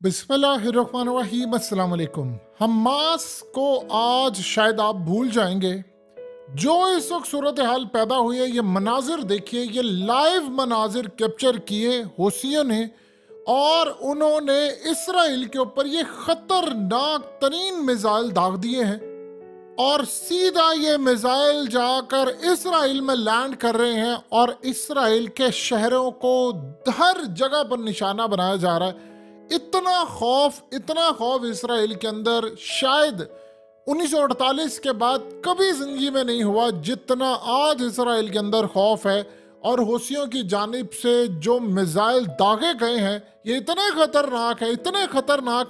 बिस्मिल्लाहिर्रहमानिर्रहीम अस्सलाम वालेकुम। हमास को आज शायद आप भूल जाएंगे। जो इस वक्त सूरत हाल पैदा हुई है, ये मनाजिर देखिए, ये लाइव मनाजिर कैप्चर किए हौसियों ने और उन्होंने इसराइल के ऊपर ये खतरनाक तरीन मिसाइल दाग दिए हैं और सीधा ये मिसाइल जाकर इसराइल में लैंड कर रहे हैं और इसराइल के शहरों को हर जगह पर निशाना बनाया जा रहा है। इतना खौफ इसराइल के अंदर शायद 1948 के बाद कभी जिंदगी में नहीं हुआ जितना आज इसराइल के अंदर खौफ है। और हौसियों की जानिब से जो मिसाइल दागे गए हैं ये इतने खतरनाक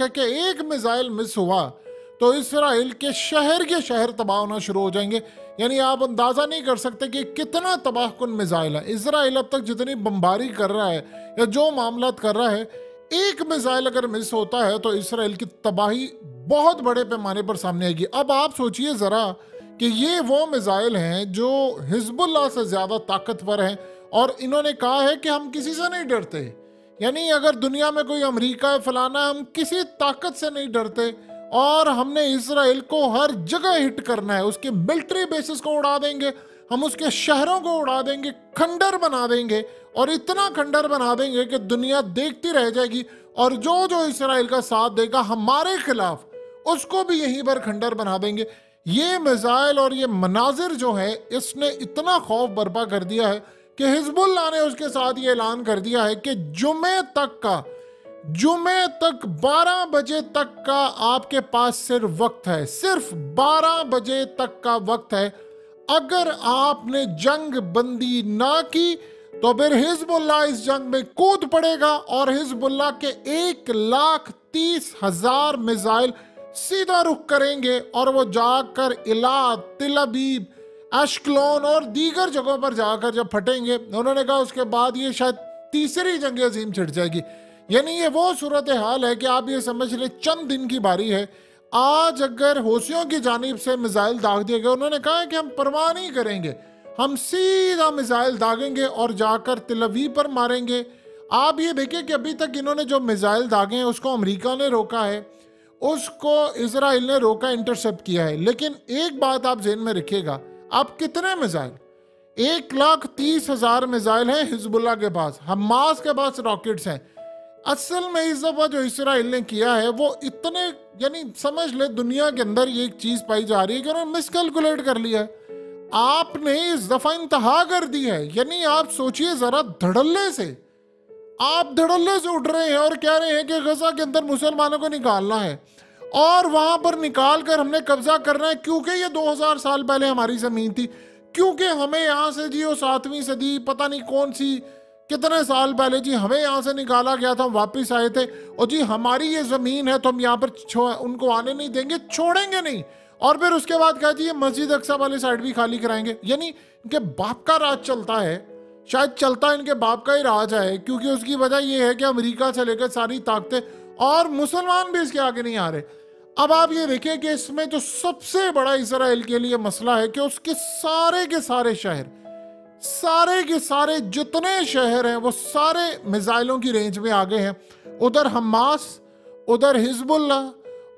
है कि एक मिसाइल मिस हुआ तो इसराइल के शहर तबाह होना शुरू हो जाएंगे। यानी आप अंदाज़ा नहीं कर सकते कि कितना तबाहकुन मिसाइल है। इसराइल अब तक जितनी बमबारी कर रहा है या जो मामलात कर रहा है, एक मिसाइल अगर मिस होता है तो इसराइल की तबाही बहुत बड़े पैमाने पर सामने आएगी। अब आप सोचिए ज़रा कि ये वो मिसाइल हैं जो हिजबुल्लाह से ज़्यादा ताकतवर हैं और इन्होंने कहा है कि हम किसी से नहीं डरते। यानी अगर दुनिया में कोई अमेरिका है फलाना, हम किसी ताकत से नहीं डरते और हमने इसराइल को हर जगह हिट करना है। उसके मिलिट्री बेसिस को उड़ा देंगे, हम उसके शहरों को उड़ा देंगे, खंडर बना देंगे और इतना खंडर बना देंगे कि दुनिया देखती रह जाएगी और जो जो इसराइल का साथ देगा हमारे खिलाफ उसको भी यहीं पर खंडर बना देंगे। ये मिसाइल और ये मनाजिर जो है इसने इतना खौफ बर्पा कर दिया है कि हिजबुल्लाह ने उसके साथ ये ऐलान कर दिया है कि जुमे तक 12 बजे तक का आपके पास सिर्फ वक्त है, सिर्फ 12 बजे तक का वक्त है। अगर आपने जंग बंदी ना की तो फिर हिजबुल्लाह इस जंग में कूद पड़ेगा और हिजबुल्लाह के 1,30,000 मिसाइल सीधा रुख करेंगे और वो जाकर इलाद, तिल अबीब, अश्कलोन और दीगर जगहों पर जाकर जब फटेंगे, उन्होंने कहा उसके बाद ये शायद तीसरी जंग अजीम छिड़ जाएगी। यानी ये वो सूरत हाल है कि आप ये समझ ले चंद दिन की बारी है। आज अगर हौसियों की जानिब से मिसाइल दाग दिए गए, उन्होंने कहा है कि हम परवाह नहीं करेंगे, हम सीधा मिसाइल दागेंगे और जाकर तिल अवीव पर मारेंगे। आप ये देखिए कि अभी तक इन्होंने जो मिसाइल दागे हैं उसको अमेरिका ने रोका है, उसको इसराइल ने रोका, इंटरसेप्ट किया है। लेकिन एक बात आप ज़हन में रखिएगा, आप कितने मिसाइल, 1,30,000 मिसाइल हैं हिजबुल्लाह के पास, हमास के पास रॉकेट्स हैं। असल में इस दफ़ा जो इसराइल ने किया है वो इतने, यानी समझ ले दुनिया के अंदर ये एक चीज़ पाई जा रही है कि उन्होंने मिसकैलकुलेट कर लिया है। आपने इस दफ़ा इंतहा कर दी है। यानी आप सोचिए ज़रा, आप धड़ल्ले से उठ रहे हैं और कह रहे हैं कि गजा के अंदर मुसलमानों को निकालना है और वहां पर निकाल कर हमने कब्जा करना है क्योंकि ये 2000 साल पहले हमारी ज़मीन थी, क्योंकि हमें यहाँ से जी वो 7वीं सदी पता नहीं कौन सी कितने साल पहले जी हमें यहाँ से निकाला गया था, हम वापस आए थे और जी हमारी ये ज़मीन है तो हम यहाँ पर उनको आने नहीं देंगे, छोड़ेंगे नहीं। और फिर उसके बाद कहा जी ये मस्जिद अक्सा वाली साइड भी खाली कराएंगे। यानी इनके बाप का राज चलता है, शायद चलता इनके बाप का ही राज है, क्योंकि उसकी वजह यह है कि अमेरिका से लेकर सारी ताकतें और मुसलमान भी इसके आगे नहीं आ रहे। अब आप ये देखिए कि इसमें जो सबसे बड़ा इसराइल के लिए मसला है कि उसके सारे के सारे जितने शहर हैं वो सारे मिसाइलों की रेंज में आ गए हैं। उधर हमास, उधर हिजबुल्लाह,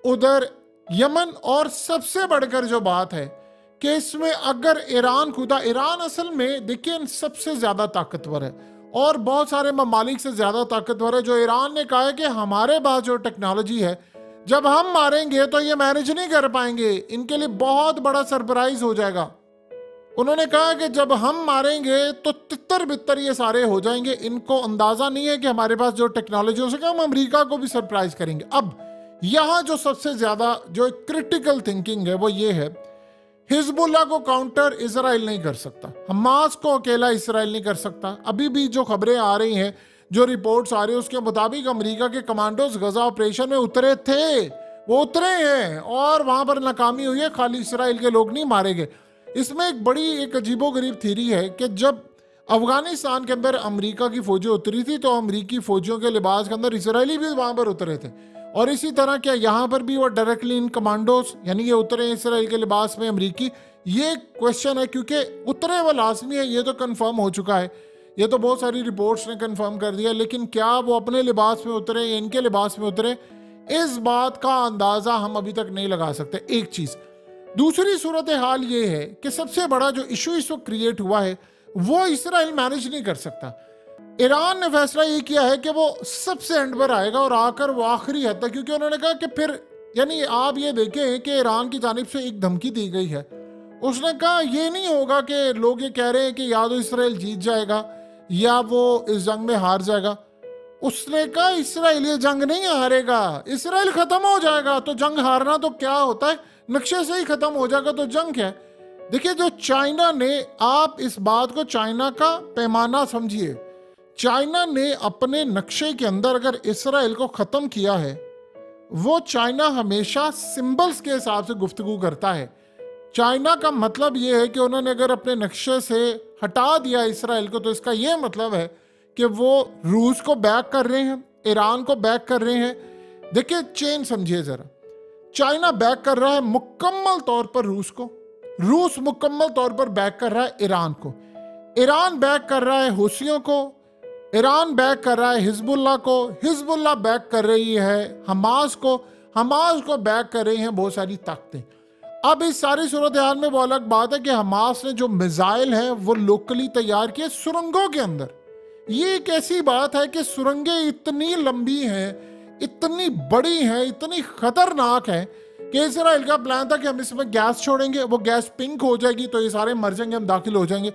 उधर यमन और सबसे बढ़कर जो बात है कि इसमें अगर ईरान असल में देखिए सबसे ज़्यादा ताकतवर है और बहुत सारे ममालिक से ज़्यादा ताकतवर है। जो ईरान ने कहा है कि हमारे पास जो टेक्नोलॉजी है जब हम मारेंगे तो ये मैनेज नहीं कर पाएंगे, इनके लिए बहुत बड़ा सरप्राइज हो जाएगा। उन्होंने कहा कि जब हम मारेंगे तो तितर बितर ये सारे हो जाएंगे, इनको अंदाज़ा नहीं है कि हमारे पास जो टेक्नोलॉजी हो सके हम अमेरिका को भी सरप्राइज करेंगे। अब यहाँ जो सबसे ज़्यादा जो क्रिटिकल थिंकिंग है वो ये है, हिजबुल्लाह को काउंटर इसराइल नहीं कर सकता, हमास को अकेला इसराइल नहीं कर सकता। अभी भी जो खबरें आ रही हैं, जो रिपोर्ट्स आ रही है उसके मुताबिक अमेरिका के कमांडोज गजा ऑपरेशन में उतरे थे, वो उतरे हैं और वहाँ पर नाकामी हुई है, खाली इसराइल के लोग नहीं मारे गए। इसमें एक अजीबोगरीब थ्योरी है कि जब अफगानिस्तान के अंदर अमेरिका की फौजें उतरी थी तो अमेरिकी फौजियों के लिबास के अंदर इसराइली भी वहाँ पर उतरे थे और इसी तरह क्या यहाँ पर भी वो डायरेक्टली इन कमांडोज यानी ये उतरे इसराइल के लिबास में अमेरिकी। ये क्वेश्चन है क्योंकि उतरे वो लाजमी है, ये तो कंफर्म हो चुका है। ये तो बहुत सारी रिपोर्ट्स ने कंफर्म कर दिया, लेकिन क्या वो अपने लिबास में उतरे या इनके लिबास में उतरे, इस बात का अंदाजा हम अभी तक नहीं लगा सकते। एक चीज। दूसरी सूरत हाल ये है कि सबसे बड़ा जो इशू इस वक्त क्रिएट हुआ है वो इसराइल मैनेज नहीं कर सकता। ईरान ने फैसला ये किया है कि वो सबसे एंड पर आएगा और आकर वो आखिरी हद तक, क्योंकि उन्होंने कहा कि फिर यानी आप ये देखें कि ईरान की जानिब से एक धमकी दी गई है। उसने कहा ये नहीं होगा कि लोग ये कह रहे हैं कि या तो इसराइल जीत जाएगा या वो इस जंग में हार जाएगा। उसने कहा इसराइल ये जंग नहीं हारेगा, इसराइल खत्म हो जाएगा। तो जंग हारना तो क्या होता है, नक्शे से ही खत्म हो जाएगा, तो जंग क्या है। देखिए जो चाइना ने, आप इस बात को चाइना का पैमाना समझिए, चाइना ने अपने नक्शे के अंदर अगर इसराइल को खत्म किया है, वो चाइना हमेशा सिंबल्स के हिसाब से गुफ्तगू करता है। चाइना का मतलब ये है कि उन्होंने अगर अपने नक्शे से हटा दिया इसराइल को, तो इसका ये मतलब है कि वो रूस को बैक कर रहे हैं, ईरान को बैक कर रहे हैं। देखिए चेन समझिए जरा, चाइना बैक कर रहा है मुकम्मल तौर पर रूस को, रूस मुकम्मल तौर पर बैक कर रहा है ईरान को, ईरान बैक कर रहा है हुसियों को, ईरान बैक कर रहा है हिजबुल्लाह को, हिजबुल्लाह बैक कर रही है हमास को, हमास को बैक कर रही हैं बहुत सारी ताकतें। अब इस सारी सूरत हाल में वो अलग बात है कि हमास ने जो मिसाइल है वो लोकली तैयार किए सुरंगों के अंदर। ये एक ऐसी बात है कि सुरंगें इतनी लंबी हैं, इतनी बड़ी हैं, इतनी खतरनाक हैं कि इसराइल का प्लान था कि हम इसमें गैस छोड़ेंगे, वो गैस पिंक हो जाएगी तो ये सारे मर जाएंगे, हम दाखिल हो जाएंगे।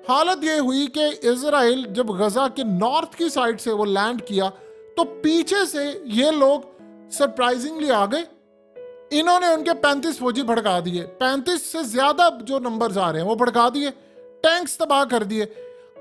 हालत ये हुई कि इसराइल जब गजा के नॉर्थ की साइड से वो लैंड किया तो पीछे से ये लोग सरप्राइजिंगली आ गए। इन्होंने उनके 35 फौजी भड़का दिए, 35 से ज्यादा जो नंबर्स आ रहे हैं वो भड़का दिए, टैंक्स तबाह कर दिए।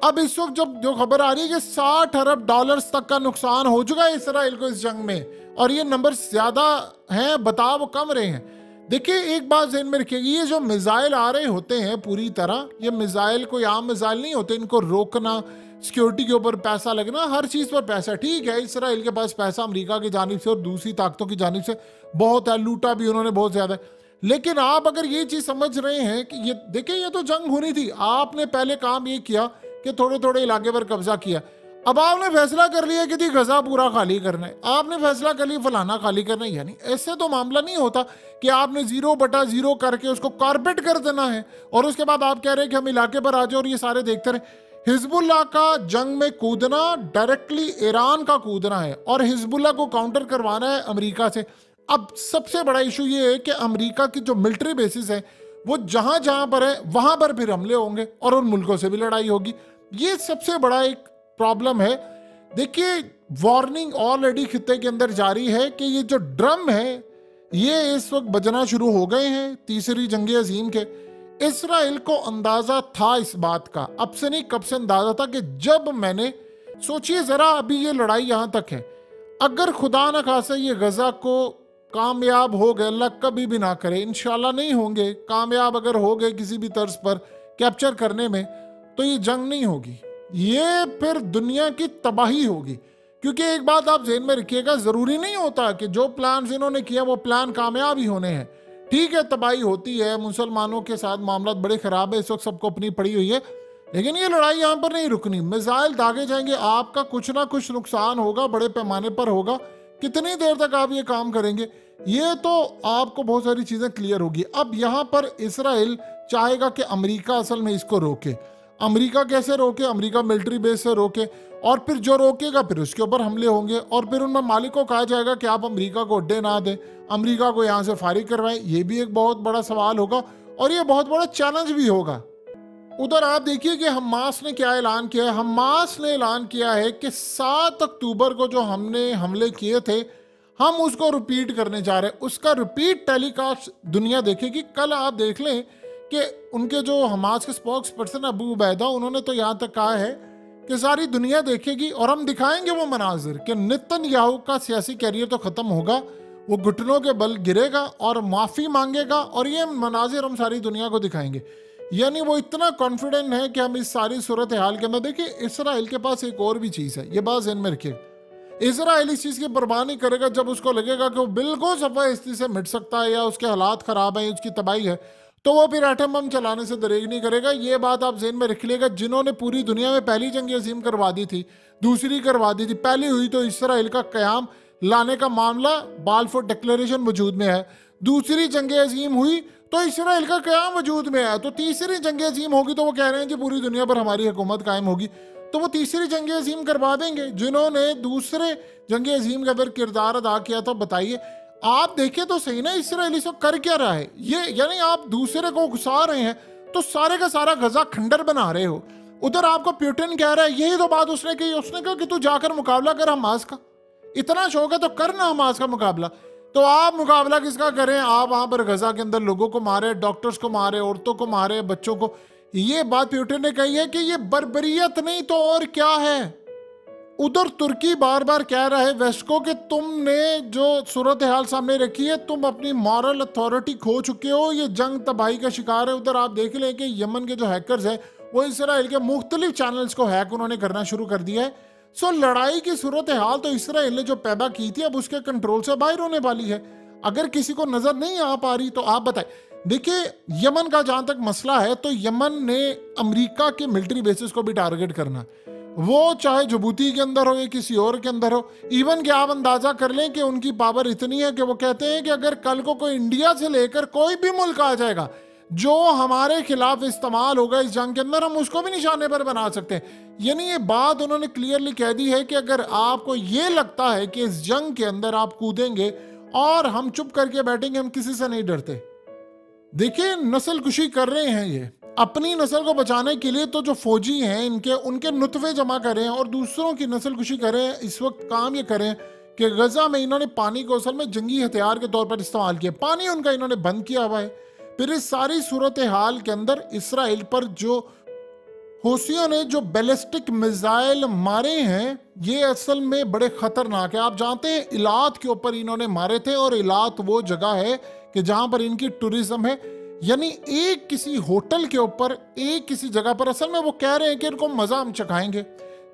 अब इस वक्त जब जो खबर आ रही है कि 60 अरब डॉलर्स तक का नुकसान हो चुका है इसराइल को इस जंग में, और ये नंबर ज्यादा हैं, बता वो कम रहे हैं। देखिए एक बात ज़हन में रखिएगा, ये जो मिसाइल आ रहे होते हैं पूरी तरह, ये मिसाइल कोई आम मिसाइल नहीं होते, इनको रोकना, सिक्योरिटी के ऊपर पैसा लगना, हर चीज़ पर पैसा। ठीक है इसराइल के पास पैसा अमेरिका की जानिब से और दूसरी ताकतों की जानिब से बहुत है, लूटा भी उन्होंने बहुत ज़्यादा है। लेकिन आप अगर ये चीज़ समझ रहे हैं कि ये देखिए ये तो जंग होनी थी, आपने पहले काम ये किया कि थोड़े थोड़े इलाके पर कब्जा किया। अब आपने फैसला कर लिया कि गजा पूरा खाली करना है, आपने फैसला कर लिया फलाना खाली करना है। यानी ऐसे तो मामला नहीं होता कि आपने 0/0 करके उसको कारपेट कर देना है और उसके बाद आप कह रहे हैं कि हम इलाके पर आ जाओ और ये सारे देखते रहे। हिजबुल्लाह का जंग में कूदना डायरेक्टली ईरान का कूदना है और हिजबुल्लाह को काउंटर करवाना है अमेरिका से। अब सबसे बड़ा इशू ये है कि अमेरिका की जो मिलिट्री बेसिस है वो जहां जहां पर है वहां पर फिर हमले होंगे और उन मुल्कों से भी लड़ाई होगी। ये सबसे बड़ा एक प्रॉब्लम है। देखिए वार्निंग ऑलरेडी खित्ते के अंदर जारी है कि ये जो ड्रम है ये इस वक्त बजना शुरू हो गए हैं तीसरी जंग अजीम के। इसराइल को अंदाजा था इस बात का, अब से नहीं कब से अंदाजा था कि जब मैंने सोचिए जरा अभी ये लड़ाई यहां तक है, अगर खुदा न खासा ये गजा को कामयाब हो गए, अल्लाह कभी भी ना करे, इंशाल्लाह नहीं होंगे, कामयाब अगर हो गए किसी भी तर्ज पर कैप्चर करने में, तो ये जंग नहीं होगी, ये फिर दुनिया की तबाही होगी। क्योंकि एक बात आप ज़हन में रखिएगा, ज़रूरी नहीं होता कि जो प्लान इन्होंने किया वो प्लान कामयाब ही होने हैं। ठीक है तबाही होती है, मुसलमानों के साथ मामला बड़े ख़राब है, इस वक्त सबको अपनी पड़ी हुई है, लेकिन ये लड़ाई यहाँ पर नहीं रुकनी। मिसाइल दागे जाएंगे, आपका कुछ ना कुछ नुकसान होगा, बड़े पैमाने पर होगा। कितनी देर तक आप ये काम करेंगे, ये तो आपको बहुत सारी चीज़ें क्लियर होगी। अब यहाँ पर इसराइल चाहेगा कि अमेरिका असल में इसको रोके। अमेरिका कैसे रोके? अमेरिका मिलिट्री बेस से रोके, और फिर जो रोकेगा फिर उसके ऊपर हमले होंगे और फिर उन मालिक को कहा जाएगा कि आप अमेरिका को अड्डे ना दें, अमेरिका को यहाँ से फारिग करवाएं। ये भी एक बहुत बड़ा सवाल होगा और ये बहुत बड़ा चैलेंज भी होगा। उधर आप देखिए कि हमास ने क्या ऐलान किया है। हमास ने ऐलान किया है कि 7 अक्टूबर को जो हमने हमले किए थे हम उसको रिपीट करने जा रहे हैं। उसका रिपीट टेलीकास्ट दुनिया देखेगी। कल आप देख लें कि उनके जो हमास के स्पोक्स पर्सन अबू उबैदा, उन्होंने तो यहाँ तक कहा है कि सारी दुनिया देखेगी और हम दिखाएंगे वो मनाजिर कि नेतन्याहू का सियासी कैरियर तो ख़त्म होगा, वो घुटनों के बल गिरेगा और माफ़ी मांगेगा, और ये मनाजिर हम सारी दुनिया को दिखाएंगे। यानी वो इतना कॉन्फिडेंट है कि हम इस सारी सूरत हाल के अंदर, देखिए इसराइल के पास एक और भी चीज़ है, ये बात ज़हन में रखिए। इसराइल इस चीज़ की परवाह नहीं करेगा जब उसको लगेगा कि वो बिल्कुल सफाई से मिट सकता है या उसके हालात ख़राब हैं, उसकी तबाही है, तो वो फिर एटम बम चलाने से दरेग नहीं करेगा। ये बात आप ज़हन में रख लीजिएगा। जिन्होंने पूरी दुनिया में पहली जंग अजीम करवा दी थी, दूसरी करवा दी थी, पहली हुई तो इसराइल का क़याम लाने का मामला बालफोर डिक्लेरेशन वजूद में है, दूसरी जंग अजीम हुई तो इसराइल का क़याम वजूद में है, तो तीसरी जंग अजीम होगी तो वो कह रहे हैं कि पूरी दुनिया पर हमारी हुकूमत कायम होगी, तो वो तीसरी जंग अजीम करवा देंगे। जिन्होंने दूसरे जंग अजीम का अगर किरदार अदा किया था, बताइए आप देखें तो सही ना इसराइल इस वक्त कर क्या रहा है। ये यानी आप दूसरे को घुसा रहे हैं तो सारे का सारा गजा खंडर बना रहे हो। उधर आपको पुतिन कह रहा है, यही तो बात उसने कही, उसने कहा कि तू जाकर मुकाबला कर हमास का, इतना शौक है तो करना हमास का मुकाबला। तो आप मुकाबला किसका करें? आप वहां पर गजा के अंदर लोगों को मारे, डॉक्टर्स को मारे, औरतों को मारे, बच्चों को। ये बात पुतिन ने कही है कि ये बर्बरियत नहीं तो और क्या है। उधर तुर्की बार बार कह रहा है वेस्ट को कि तुमने जो सूरत हाल सामने रखी है, तुम अपनी मॉरल अथॉरिटी खो चुके हो, ये जंग तबाही का शिकार है। उधर आप देख लें कि यमन के जो हैकर्स हैं वो इसराइल के मुख्तलिफ चैनल्स को हैक उन्होंने करना शुरू कर दिया है। सो लड़ाई की सूरत हाल तो इसराइल ने जो पैदा की थी अब उसके कंट्रोल से बाहर होने वाली है। अगर किसी को नजर नहीं आ पा रही तो आप बताएं। देखिए यमन का जहां तक मसला है तो यमन ने अमेरिका के मिलिट्री बेसिस को भी टारगेट करना, वो चाहे जिबूती के अंदर हो या किसी और के अंदर हो। इवन कि आप अंदाजा कर लें कि उनकी पावर इतनी है कि वो कहते हैं कि अगर कल को कोई इंडिया से लेकर कोई भी मुल्क आ जाएगा जो हमारे खिलाफ इस्तेमाल होगा इस जंग के अंदर, हम उसको भी निशाने पर बना सकते हैं। यानी ये बात उन्होंने क्लियरली कह दी है कि अगर आपको ये लगता है कि इस जंग के अंदर आप कूदेंगे और हम चुप करके बैठेंगे, हम किसी से नहीं डरते। देखिए नस्ल कुशी कर रहे हैं ये अपनी नस्ल को बचाने के लिए, तो जो फौजी हैं इनके उनके नुतवे जमा करें और दूसरों की नस्ल कुशी करें। इस वक्त काम ये करें कि गजा में इन्होंने पानी को असल में जंगी हथियार के तौर पर इस्तेमाल किया, पानी उनका इन्होंने बंद किया हुआ है। फिर इस सारी सूरत हाल के अंदर इसराइल पर जो हौसियों ने जो बैलिस्टिक मिसाइल मारे हैं ये असल में बड़े खतरनाक है। आप जानते हैं इलात के ऊपर इन्होंने मारे थे, और इलात वो जगह है कि जहां पर इनकी टूरिज्म है। यानी एक किसी होटल के ऊपर, एक किसी जगह पर असल में वो कह रहे हैं कि इनको मजा हम चखाएंगे।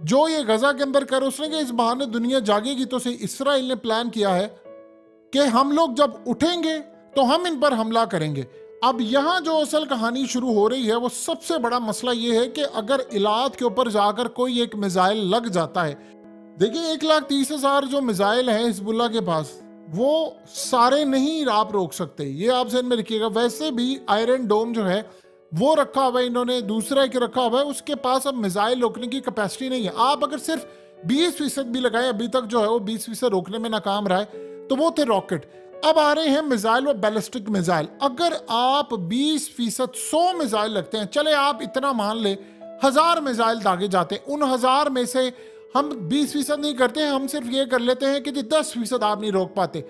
जो ये गजा के अंदर कर उसने कि इस बहाने दुनिया जागेगी, तो से इसराइल ने प्लान किया है कि हम लोग जब उठेंगे तो हम इन पर हमला करेंगे। अब यहां जो असल कहानी शुरू हो रही है वो सबसे बड़ा मसला ये है कि अगर इलात के ऊपर जाकर कोई एक मिसाइल लग जाता है, देखिए 1,30,000 जो मिसाइल हैं हिजबुल्लाह के पास, वो सारे नहीं आप रोक सकते, ये आप ध्यान में रखिएगा। वैसे भी आयरन डोम जो है वो रखा हुआ है इन्होंने, दूसरा एक रखा हुआ है, उसके पास अब मिसाइल रोकने की कैपेसिटी नहीं है। आप अगर सिर्फ 20% भी लगाए, अभी तक जो है वो 20% रोकने में नाकाम रहा है, तो वो थे रॉकेट। अब आ रहे हैं मिसाइल व बैलिस्टिक मिसाइल। अगर आप 20% 100 मिसाइल लगते हैं, चले आप इतना मान ले 1000 मिसाइल दागे जाते हैं, उन 1000 में से हम 20% नहीं करते हैं, हम सिर्फ ये कर लेते हैं कि 10% आप नहीं रोक पाते।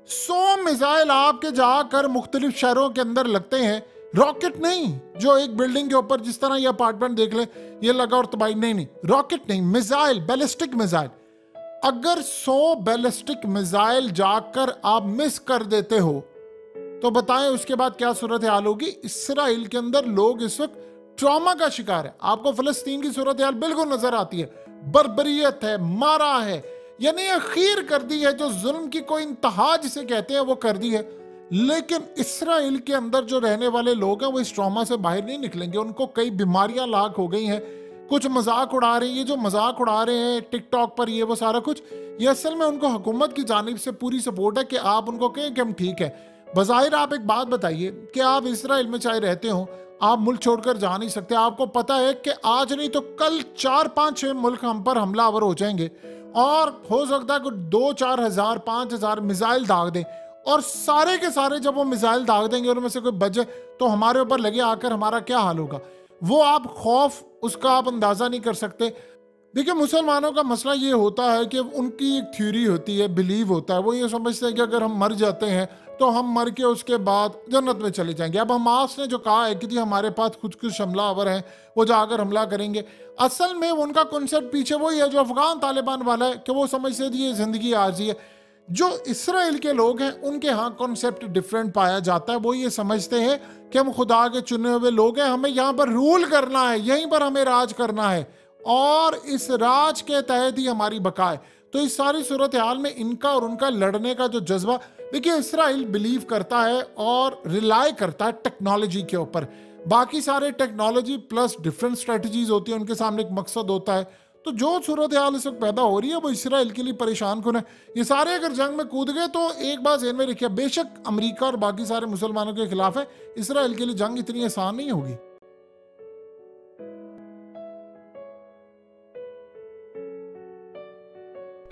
100 मिसाइल आपके जाकर मुख्तलिफ शहरों के अंदर लगते हैं, रॉकेट नहीं जो एक बिल्डिंग के ऊपर जिस तरह ये अपार्टमेंट देख ले ये लगा और तबाही, नहीं, रॉकेट नहीं, मिसाइल, बैलिस्टिक मिसाइल। अगर 100 बैलिस्टिक मिसाइल जाकर आप मिस कर देते हो तो बताएं उसके बाद क्या सूरत हाल होगी। इसराइल के अंदर लोग इस वक्त ट्रॉमा का शिकार है। आपको फलस्तीन की सूरत हाल बिल्कुल नजर आती है, बर्बरियत है, मारा है, यानी अखीर कर दी है, जो जुल्म की कोई इंतहा जिसे कहते हैं वो कर दी है। लेकिन इसराइल के अंदर जो रहने वाले लोग हैं वो इस ट्रॉमा से बाहर नहीं निकलेंगे। उनको कई बीमारियां लाक हो गई हैं, कुछ मजाक उड़ा रहे हैं, ये जो मजाक उड़ा रहे हैं टिकटॉक पर ये वो सारा कुछ, ये असल में उनको हुकूमत की जानिब से पूरी सपोर्ट है कि आप उनको कहें कि हम ठीक है। बज़ाहिर आप एक बात बताइए कि आप इसराइल में चाहे रहते हो, आप मुल्क छोड़कर जा नहीं सकते। आपको पता है कि आज नहीं तो कल 4-5-6 मुल्क हम पर हमलावर हो जाएंगे, और हो सकता है कि 2-4 हज़ार 5,000 मिसाइल दाग दें, और सारे के सारे जब वो मिसाइल दाग देंगे उनमें से कोई बचे तो हमारे ऊपर लगे आकर हमारा क्या हाल होगा। वो आप खौफ उसका आप अंदाजा नहीं कर सकते। देखिए मुसलमानों का मसला ये होता है कि उनकी एक थ्योरी होती है, बिलीव होता है, वो ये समझते हैं कि अगर हम मर जाते हैं तो हम मर के उसके बाद जन्नत में चले जाएंगे। अब हमास ने जो कहा है कि जी हमारे पास कुछ हमलावर हैं, वो जाकर हमला करेंगे, असल में उनका कॉन्सेप्ट पीछे वही है जो अफगान तालिबान वाला है कि वो समझते हैं ये जिंदगी आर्जी है। जो इसराइल के लोग हैं उनके यहाँ कॉन्सेप्ट डिफरेंट पाया जाता है। वो ये समझते हैं कि हम खुदा के चुने हुए लोग हैं, हमें यहाँ पर रूल करना है, यहीं पर हमें राज करना है, और इस राज के तहत ही हमारी बका है। तो इस सारी सूरत हाल में इनका और उनका लड़ने का जो जज्बा, देखिए इसराइल बिलीव करता है और रिलाय करता है टेक्नोलॉजी के ऊपर। बाकी सारे टेक्नोलॉजी प्लस डिफरेंट स्ट्रेटजीज होती है, उनके सामने एक मकसद होता है। तो जो सूरत हाल इस वक्त पैदा हो रही है वो इसराइल के लिए परेशान कुन है। ये सारे अगर जंग में कूद गए तो एक बात ज़हन में रखिए, बेशक अमेरिका और बाकी सारे मुसलमानों के खिलाफ है, इसराइल के लिए जंग इतनी आसान नहीं होगी।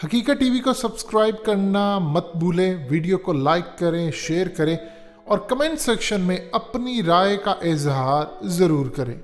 हकीकत टीवी को सब्सक्राइब करना मत भूलें, वीडियो को लाइक करें, शेयर करें और कमेंट सेक्शन में अपनी राय का इजहार ज़रूर करें।